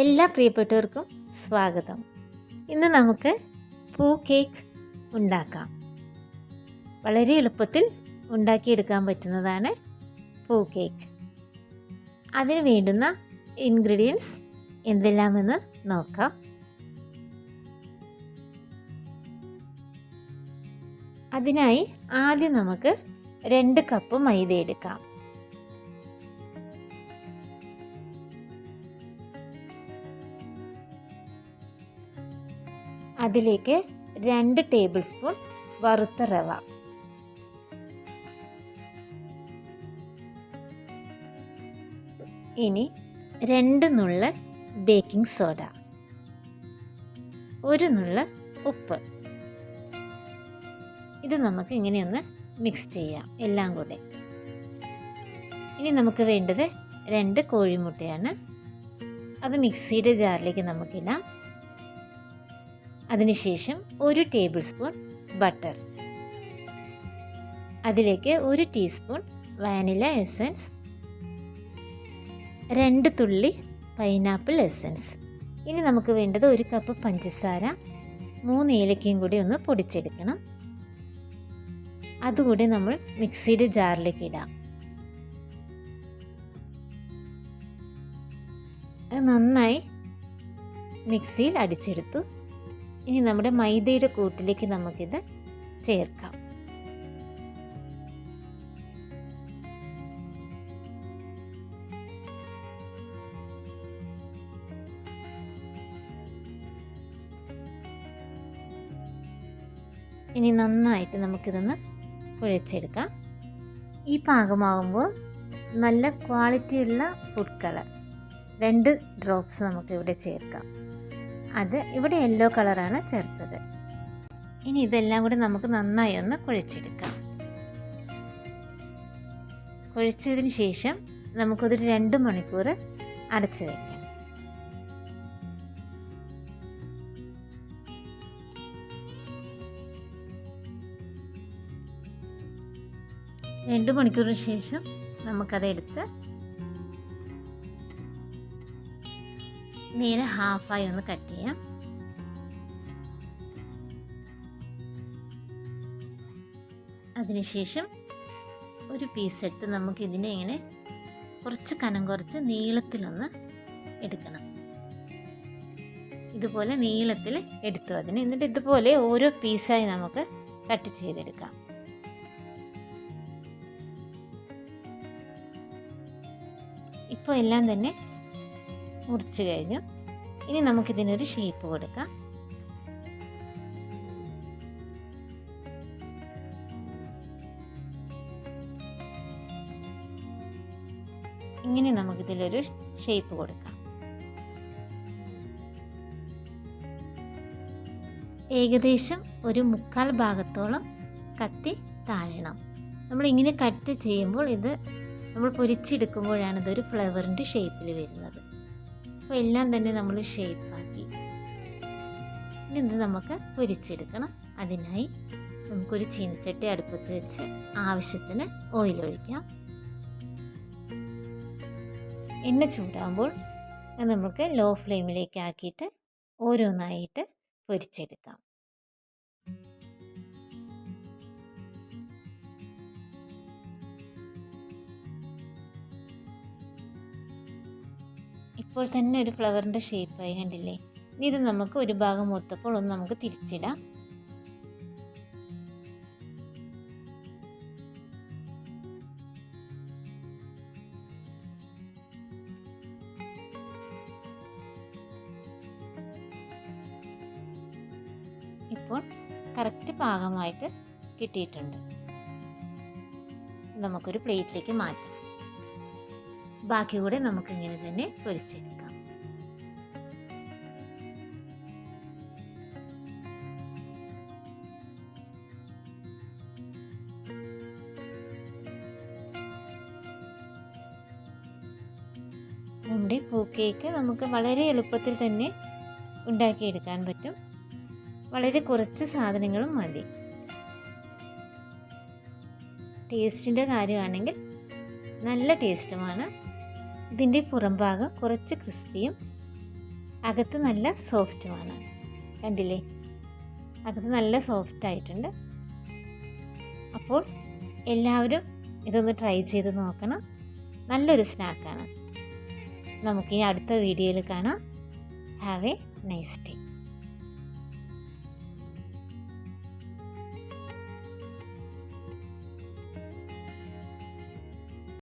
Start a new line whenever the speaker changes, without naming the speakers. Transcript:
എല്ലാ പ്രിയപ്പെട്ടവർക്കും സ്വാഗതം. ഇന്ന് നമുക്ക് പൂ കേക്ക് ഉണ്ടാക്കാം. വളരെ എളുപ്പത്തിൽ ഉണ്ടാക്കിയെടുക്കാൻ പറ്റുന്നതാണ് പൂ കേക്ക്. അതിന് വേണ്ടുന്ന ഇൻഗ്രീഡിയൻസ് എന്തെല്ലാമെന്ന് നോക്കാം. അതിനായി ആദ്യം നമുക്ക് 2 കപ്പ് മൈദ എടുക്കാം. അതിലേക്ക് 2 ടേബിൾ സ്പൂൺ വറുത്ത റവ, ഇനി 2 നുള്ള് ബേക്കിംഗ് സോഡ, 1 നുള്ള് ഉപ്പ്. ഇത് നമുക്ക് ഇങ്ങനെയൊന്ന് മിക്സ് ചെയ്യാം എല്ലാം കൂടെ. ഇനി നമുക്ക് വേണ്ടത് 2 കോഴിമുട്ടയാണ്. അത് മിക്സിയുടെ ജാറിലേക്ക് നമുക്കിടാം. അതിനുശേഷം 1 ടേബിൾ സ്പൂൺ ബട്ടർ, അതിലേക്ക് 1 ടീസ്പൂൺ വാനില എസൻസ്, 2 തുള്ളി പൈനാപ്പിൾ എസൻസ്. ഇനി നമുക്ക് വേണ്ടത് 1 കപ്പ് പഞ്ചസാര, 3 ഏലക്കയും കൂടി ഒന്ന് പൊടിച്ചെടുക്കണം. അതുകൂടി നമ്മൾ മിക്സിയുടെ ജാറിലേക്ക് ഇടാം. അത് നന്നായി മിക്സിയിൽ അടിച്ചെടുത്തു. ഇനി നമ്മുടെ മൈദയുടെ കൂട്ടിലേക്ക് നമുക്കിത് ചേർക്കാം. ഇനി നന്നായിട്ട് നമുക്കിതൊന്ന് കുഴച്ചെടുക്കാം. ഈ പാകമാകുമ്പോൾ നല്ല ക്വാളിറ്റിയുള്ള ഫുഡ് കളർ 2 ഡ്രോപ്സ് നമുക്കിവിടെ ചേർക്കാം. അത് ഇവിടെ യെല്ലോ കളറാണ് ചേർത്തത്. ഇനി ഇതെല്ലാം കൂടി നമുക്ക് നന്നായി ഒന്ന് കുഴച്ചെടുക്കാം. കുഴച്ചതിന് ശേഷം നമുക്കതൊരു 2 മണിക്കൂർ അടച്ചു വയ്ക്കാം. രണ്ട് മണിക്കൂറിന് ശേഷം നമുക്കതെടുത്ത് നേരെ ഹാഫായി ഒന്ന് കട്ട് ചെയ്യാം. അതിനുശേഷം ഒരു പീസ് എടുത്ത് നമുക്ക് ഇതിനെ ഇങ്ങനെ കുറച്ച് കനം കുറച്ച് നീളത്തിലൊന്ന് എടുക്കണം. ഇതുപോലെ നീളത്തിൽ എടുത്തു അതിന്. എന്നിട്ട് ഇതുപോലെ ഓരോ പീസായി നമുക്ക് കട്ട് ചെയ്തെടുക്കാം. ഇപ്പോൾ എല്ലാം തന്നെ മുറിച്ച് കഴിഞ്ഞു. ഇനി നമുക്കിതിനൊരു ഷേപ്പ് കൊടുക്കാം. ഇങ്ങനെ നമുക്കിതിലൊരു ഷേപ്പ് കൊടുക്കാം. ഏകദേശം ഒരു 1/4 ഭാഗത്തോളം കത്തി താഴണം. നമ്മളിങ്ങനെ കട്ട് ചെയ്യുമ്പോൾ ഇത് നമ്മൾ പൊരിച്ചെടുക്കുമ്പോഴാണ് ഇതൊരു ഫ്ലവറിൻ്റെ ഷേപ്പിൽ വരുന്നത്. അപ്പോൾ എല്ലാം തന്നെ നമ്മൾ ഷേപ്പാക്കി ഇനി ഇത് നമുക്ക് പൊരിച്ചെടുക്കണം. അതിനായി നമുക്കൊരു ചീനച്ചട്ടി അടുപ്പത്ത് വെച്ച് ആവശ്യത്തിന് ഓയിൽ ഒഴിക്കാം. എണ്ണ ചൂടാകുമ്പോൾ നമുക്ക് ലോ ഫ്ലെയിമിലേക്ക് ആക്കിയിട്ട് ഓരോന്നായിട്ട് പൊരിച്ചെടുക്കാം. ഇപ്പോൾ തന്നെ ഒരു ഫ്ലവറിൻ്റെ ഷേപ്പായി കണ്ടില്ലേ? ഇനി ഇത് നമുക്ക് ഒരു ഭാഗം മൂത്തപ്പോൾ ഒന്ന് നമുക്ക് തിരിച്ചിടാം. ഇപ്പോൾ കറക്റ്റ് പാകമായിട്ട് കിട്ടിയിട്ടുണ്ട്. നമുക്കൊരു പ്ലേറ്റിലേക്ക് മാറ്റാം. ബാക്കി കൂടെ നമുക്കിങ്ങനെ തന്നെ പൊരിച്ചെടുക്കാം. നമ്മുടെ പൂ കേക്ക് നമുക്ക് വളരെ എളുപ്പത്തിൽ തന്നെ ഉണ്ടാക്കിയെടുക്കാൻ പറ്റും. വളരെ കുറച്ച് സാധനങ്ങളും മതി. ടേസ്റ്റിൻ്റെ കാര്യമാണെങ്കിൽ നല്ല ടേസ്റ്റുമാണ്. ഇതിൻ്റെ പുറം ഭാഗം കുറച്ച് ക്രിസ്പിയും അകത്ത് നല്ല സോഫ്റ്റുമാണ്. കണ്ടില്ലേ, അകത്ത് നല്ല സോഫ്റ്റ് ആയിട്ടുണ്ട്. അപ്പോൾ എല്ലാവരും ഇതൊന്ന് ട്രൈ ചെയ്ത് നോക്കണം. നല്ലൊരു സ്നാക്കാണ്. നമുക്ക് ഈ അടുത്ത വീഡിയോയിൽ കാണാം. Have A nice day.